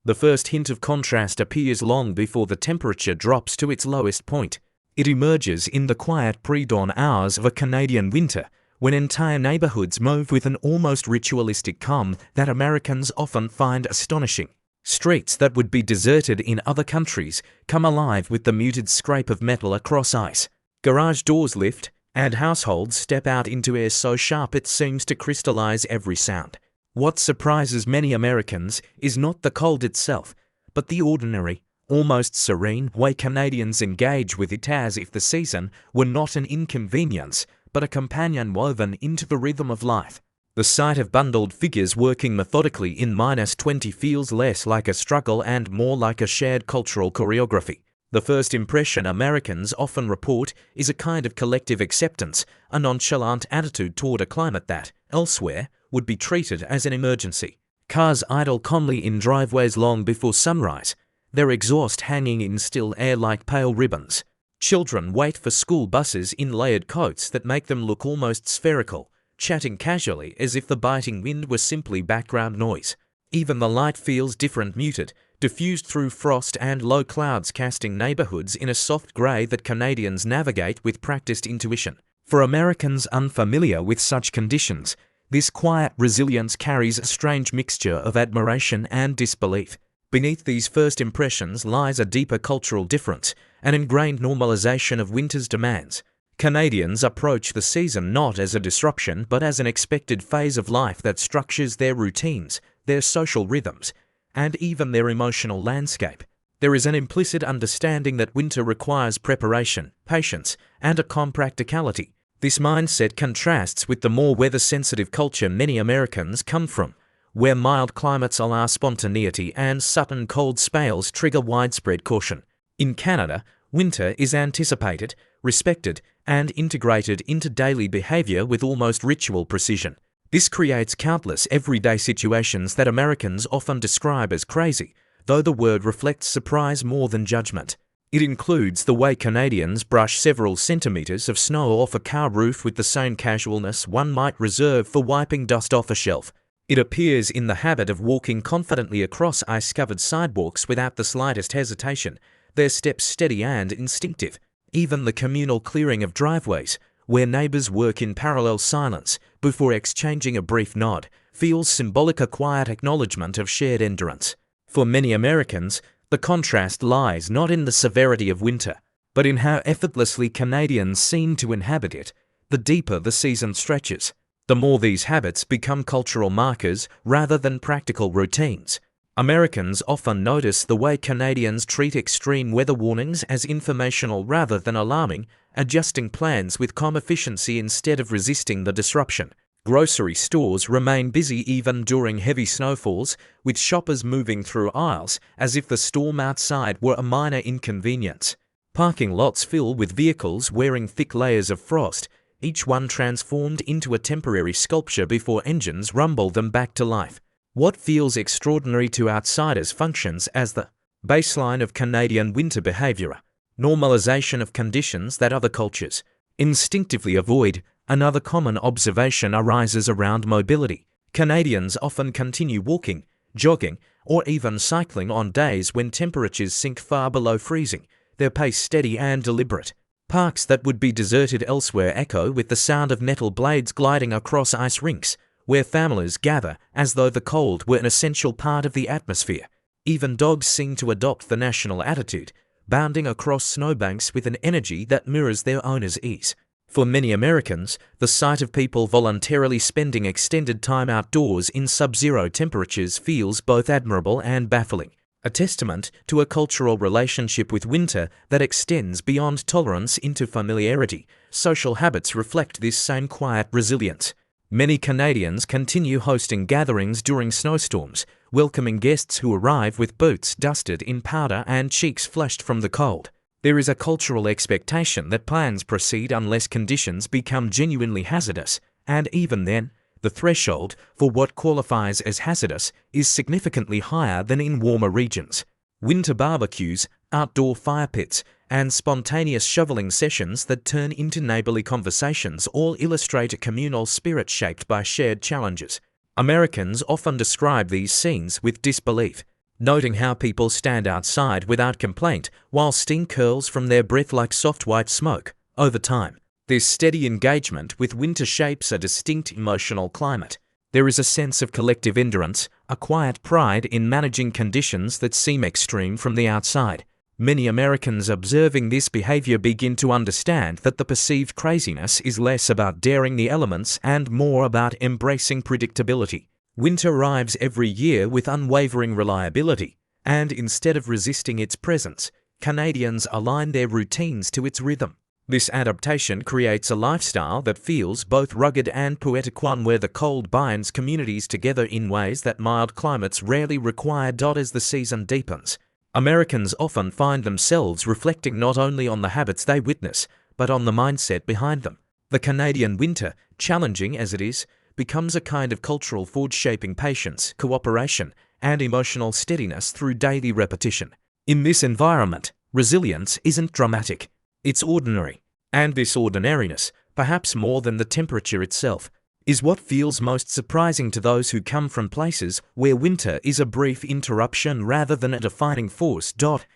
The first hint of contrast appears long before the temperature drops to its lowest point. It emerges in the quiet pre-dawn hours of a Canadian winter, when entire neighborhoods move with an almost ritualistic calm that Americans often find astonishing. Streets that would be deserted in other countries come alive with the muted scrape of metal across ice. Garage doors lift, and households step out into air so sharp it seems to crystallize every sound. What surprises many Americans is not the cold itself, but the ordinary, almost serene way Canadians engage with it as if the season were not an inconvenience, but a companion woven into the rhythm of life. The sight of bundled figures working methodically in -20 feels less like a struggle and more like a shared cultural choreography. The first impression Americans often report is a kind of collective acceptance, a nonchalant attitude toward a climate that, elsewhere, would be treated as an emergency. Cars idle calmly in driveways long before sunrise, their exhaust hanging in still air like pale ribbons. Children wait for school buses in layered coats that make them look almost spherical, chatting casually as if the biting wind were simply background noise. Even the light feels different, muted, diffused through frost and low clouds, casting neighborhoods in a soft gray that Canadians navigate with practiced intuition. For Americans unfamiliar with such conditions, this quiet resilience carries a strange mixture of admiration and disbelief. Beneath these first impressions lies a deeper cultural difference, an ingrained normalization of winter's demands. Canadians approach the season not as a disruption but as an expected phase of life that structures their routines, their social rhythms, and even their emotional landscape. There is an implicit understanding that winter requires preparation, patience, and a calm practicality. This mindset contrasts with the more weather-sensitive culture many Americans come from, where mild climates allow spontaneity and sudden cold spells trigger widespread caution. In Canada, winter is anticipated, respected, and integrated into daily behavior with almost ritual precision. This creates countless everyday situations that Americans often describe as crazy, though the word reflects surprise more than judgment. It includes the way Canadians brush several centimeters of snow off a car roof with the same casualness one might reserve for wiping dust off a shelf. It appears in the habit of walking confidently across ice-covered sidewalks without the slightest hesitation, their steps steady and instinctive. Even the communal clearing of driveways, where neighbors work in parallel silence before exchanging a brief nod, feels symbolic, a quiet acknowledgement of shared endurance. For many Americans, the contrast lies not in the severity of winter, but in how effortlessly Canadians seem to inhabit it. The deeper the season stretches, the more these habits become cultural markers rather than practical routines. Americans often notice the way Canadians treat extreme weather warnings as informational rather than alarming, adjusting plans with calm efficiency instead of resisting the disruption. Grocery stores remain busy even during heavy snowfalls, with shoppers moving through aisles as if the storm outside were a minor inconvenience. Parking lots fill with vehicles wearing thick layers of frost, each one transformed into a temporary sculpture before engines rumble them back to life. What feels extraordinary to outsiders functions as the baseline of Canadian winter behavior, a normalization of conditions that other cultures instinctively avoid. Another common observation arises around mobility. Canadians often continue walking, jogging, or even cycling on days when temperatures sink far below freezing, their pace steady and deliberate. Parks that would be deserted elsewhere echo with the sound of metal blades gliding across ice rinks, where families gather as though the cold were an essential part of the atmosphere. Even dogs seem to adopt the national attitude, bounding across snowbanks with an energy that mirrors their owner's ease. For many Americans, the sight of people voluntarily spending extended time outdoors in sub-zero temperatures feels both admirable and baffling, a testament to a cultural relationship with winter that extends beyond tolerance into familiarity. Social habits reflect this same quiet resilience. Many Canadians continue hosting gatherings during snowstorms, welcoming guests who arrive with boots dusted in powder and cheeks flushed from the cold. There is a cultural expectation that plans proceed unless conditions become genuinely hazardous, and even then, the threshold for what qualifies as hazardous is significantly higher than in warmer regions. Winter barbecues, outdoor fire pits, and spontaneous shoveling sessions that turn into neighborly conversations all illustrate a communal spirit shaped by shared challenges. Americans often describe these scenes with disbelief. noting how people stand outside without complaint while steam curls from their breath like soft white smoke. Over time, this steady engagement with winter shapes a distinct emotional climate. There is a sense of collective endurance, a quiet pride in managing conditions that seem extreme from the outside. Many Americans observing this behavior begin to understand that the perceived craziness is less about daring the elements and more about embracing predictability. Winter arrives every year with unwavering reliability, and instead of resisting its presence, Canadians align their routines to its rhythm. This adaptation creates a lifestyle that feels both rugged and poetic, one where the cold binds communities together in ways that mild climates rarely require. As the season deepens, Americans often find themselves reflecting not only on the habits they witness, but on the mindset behind them. The Canadian winter, challenging as it is, becomes a kind of cultural forge shaping patience, cooperation, and emotional steadiness through daily repetition. In this environment, resilience isn't dramatic. It's ordinary, and this ordinariness, perhaps more than the temperature itself, is what feels most surprising to those who come from places where winter is a brief interruption rather than a defining force.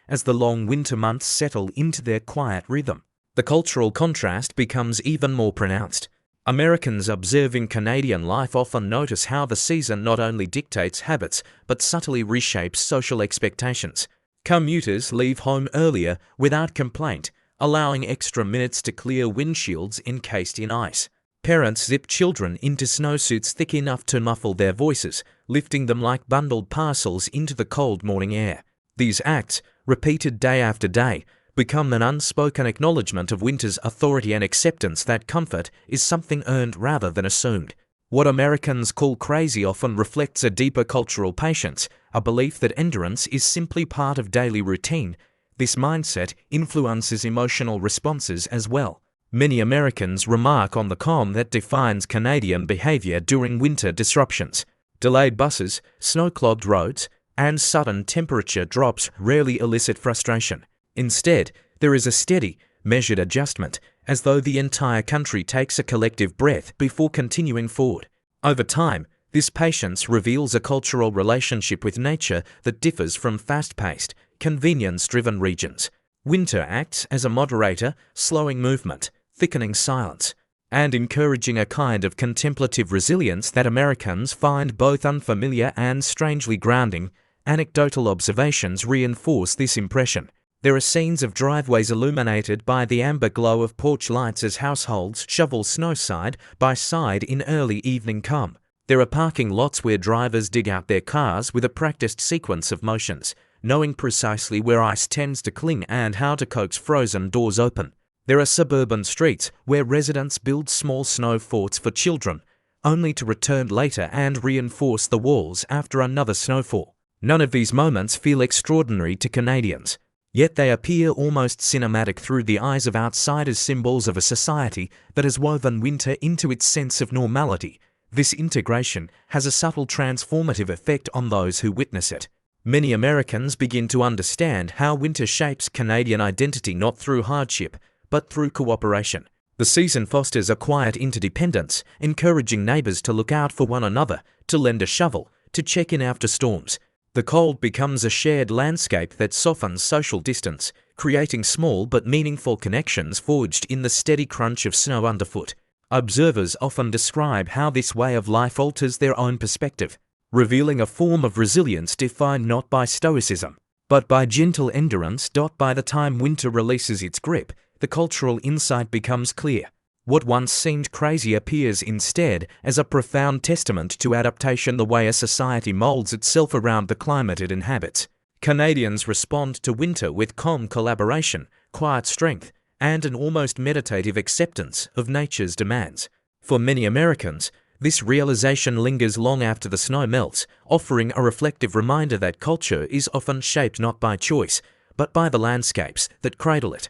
As the long winter months settle into their quiet rhythm, the cultural contrast becomes even more pronounced. Americans observing Canadian life often notice how the season not only dictates habits but subtly reshapes social expectations. Commuters leave home earlier without complaint, allowing extra minutes to clear windshields encased in ice. Parents zip children into snowsuits thick enough to muffle their voices, lifting them like bundled parcels into the cold morning air. These acts, repeated day after day, become an unspoken acknowledgement of winter's authority and acceptance that comfort is something earned rather than assumed. What Americans call crazy often reflects a deeper cultural patience, a belief that endurance is simply part of daily routine. This mindset influences emotional responses as well. Many Americans remark on the calm that defines Canadian behavior during winter disruptions. Delayed buses, snow-clogged roads, and sudden temperature drops rarely elicit frustration. Instead, there is a steady, measured adjustment, as though the entire country takes a collective breath before continuing forward. Over time, this patience reveals a cultural relationship with nature that differs from fast-paced, convenience-driven regions. Winter acts as a moderator, slowing movement, thickening silence, and encouraging a kind of contemplative resilience that Americans find both unfamiliar and strangely grounding. Anecdotal observations reinforce this impression. There are scenes of driveways illuminated by the amber glow of porch lights as households shovel snow side by side in early evening calm. There are parking lots where drivers dig out their cars with a practiced sequence of motions, knowing precisely where ice tends to cling and how to coax frozen doors open. There are suburban streets where residents build small snow forts for children, only to return later and reinforce the walls after another snowfall. None of these moments feel extraordinary to Canadians, yet they appear almost cinematic through the eyes of outsiders, symbols of a society that has woven winter into its sense of normality. This integration has a subtle transformative effect on those who witness it. Many Americans begin to understand how winter shapes Canadian identity not through hardship, but through cooperation. The season fosters a quiet interdependence, encouraging neighbors to look out for one another, to lend a shovel, to check in after storms. The cold becomes a shared landscape that softens social distance, creating small but meaningful connections forged in the steady crunch of snow underfoot. Observers often describe how this way of life alters their own perspective, revealing a form of resilience defined not by stoicism, but by gentle endurance. By the time winter releases its grip, the cultural insight becomes clear. What once seemed crazy appears instead as a profound testament to adaptation, the way a society molds itself around the climate it inhabits. Canadians respond to winter with calm collaboration, quiet strength, and an almost meditative acceptance of nature's demands. For many Americans, this realization lingers long after the snow melts, offering a reflective reminder that culture is often shaped not by choice, but by the landscapes that cradle it.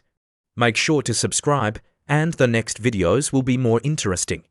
Make sure to subscribe, and the next videos will be more interesting.